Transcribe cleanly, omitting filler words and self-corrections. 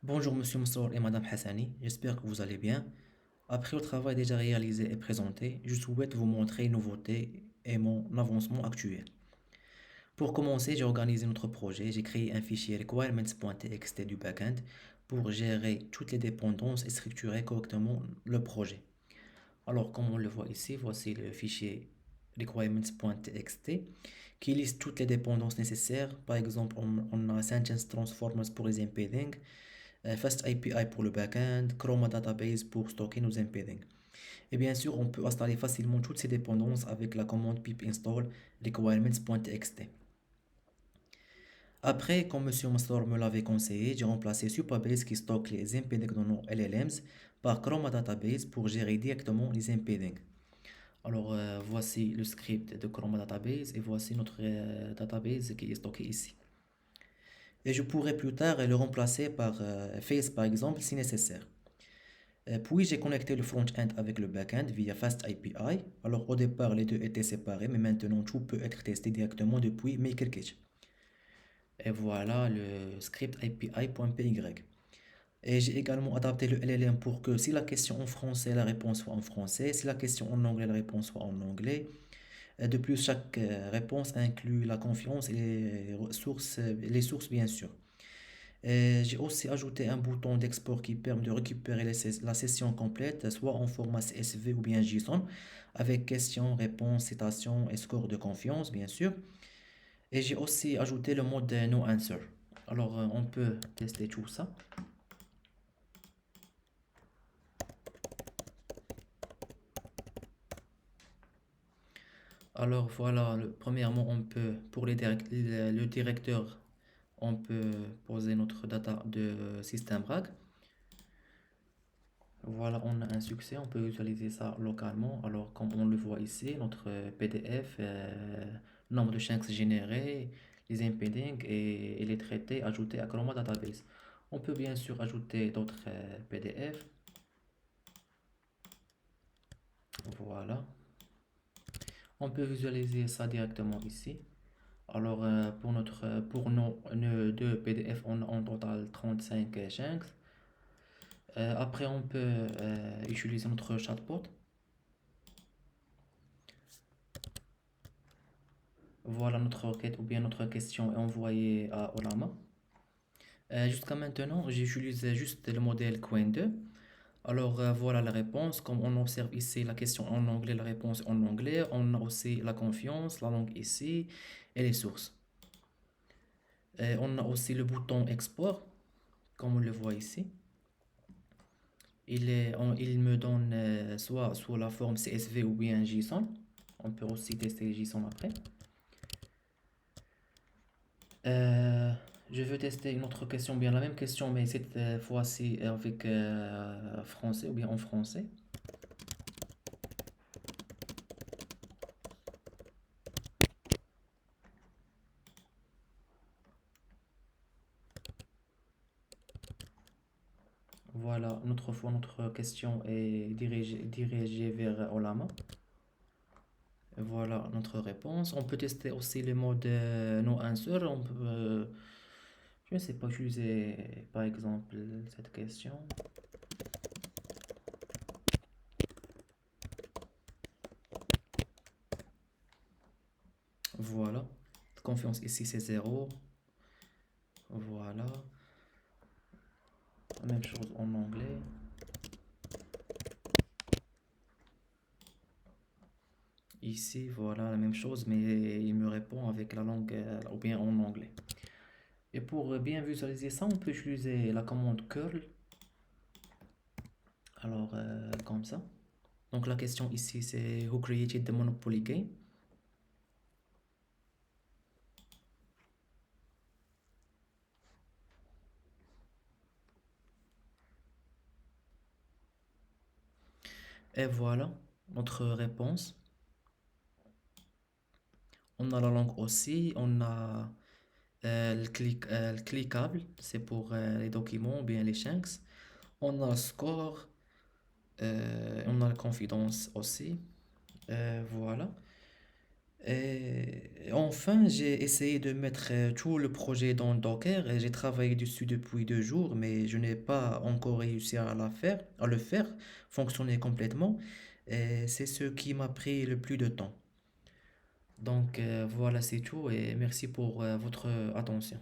Bonjour Monsieur Moussour et Madame Hassani, j'espère que vous allez bien. Après le travail déjà réalisé et présenté, je souhaite vous montrer une nouveauté et mon avancement actuel. Pour commencer, j'ai organisé notre projet, j'ai créé un fichier requirements.txt du backend pour gérer toutes les dépendances et structurer correctement le projet. Alors, comme on le voit ici, voici le fichier requirements.txt qui liste toutes les dépendances nécessaires. Par exemple, on a Sentence Transformers pour les embeddings, Fast API pour le backend, Chroma Database pour stocker nos embeddings. Et bien sûr, on peut installer facilement toutes ces dépendances avec la commande pip install requirements.txt. Après, comme Monsieur Mastor me l'avait conseillé, j'ai remplacé Supabase qui stocke les embeddings dans nos LLMs par Chroma Database pour gérer directement les embeddings. Alors, voici le script de Chroma Database et voici notre database qui est stocké ici. Et je pourrais plus tard le remplacer par Face par exemple si nécessaire. Puis j'ai connecté le front-end avec le back-end via Fast API. Alors au départ les deux étaient séparés, mais maintenant tout peut être testé directement depuis MakerKit. Et voilà le script API.py. Et j'ai également adapté le LLM pour que si la question en français, la réponse soit en français, si la question en anglais, la réponse soit en anglais. De plus, chaque réponse inclut la confiance et les sources bien sûr. Et j'ai aussi ajouté un bouton d'export qui permet de récupérer la session complète, soit en format CSV ou bien JSON, avec questions, réponses, citations et score de confiance, bien sûr. Et j'ai aussi ajouté le mode No Answer. Alors, on peut tester tout ça. Alors, voilà, premièrement, on peut, pour le directeur, on peut poser notre data de système RAG. Voilà, on a un succès, on peut visualiser ça localement. Alors, comme on le voit ici, notre PDF, nombre de chunks générés, les embeddings et les traités ajoutés à Chroma Database. On peut bien sûr ajouter d'autres PDF. Voilà. On peut visualiser ça directement ici. Alors, pour nos deux PDF, on a en total 35 chunks. Après, on peut utiliser notre chatbot. Voilà notre requête ou bien notre question est envoyée à Olama. Jusqu'à maintenant, j'utilise juste le modèle Qwen 2. Alors voilà la réponse. Comme on observe ici la question en anglais, la réponse en anglais. On a aussi la confiance, la langue ici et les sources. On a aussi le bouton export, comme on le voit ici. Il me donne soit sous la forme CSV ou bien JSON. On peut aussi tester JSON après. Euh, je veux tester une autre question, bien la même question, mais cette fois-ci avec français ou bien en français. Voilà, notre question est dirigée vers Olama. Voilà notre réponse. On peut tester aussi le mode no answer. Je ne sais pas utiliser par exemple cette question. Voilà. Confiance ici c'est zéro. Voilà. La même chose en anglais. Ici, voilà la même chose, mais il me répond avec la langue ou bien en anglais. Et pour bien visualiser ça, on peut utiliser la commande curl. Alors, comme ça. Donc, la question ici, c'est Who created the Monopoly game? Et voilà notre réponse. On a la langue aussi. On a le cliquable, c'est pour les documents ou bien les chunks. On a le score. On a la confidence aussi. Voilà. Et enfin, j'ai essayé de mettre tout le projet dans Docker et j'ai travaillé dessus depuis 2 jours, mais je n'ai pas encore réussi à le faire fonctionner complètement. Et c'est ce qui m'a pris le plus de temps. Donc voilà, c'est tout et merci pour votre attention.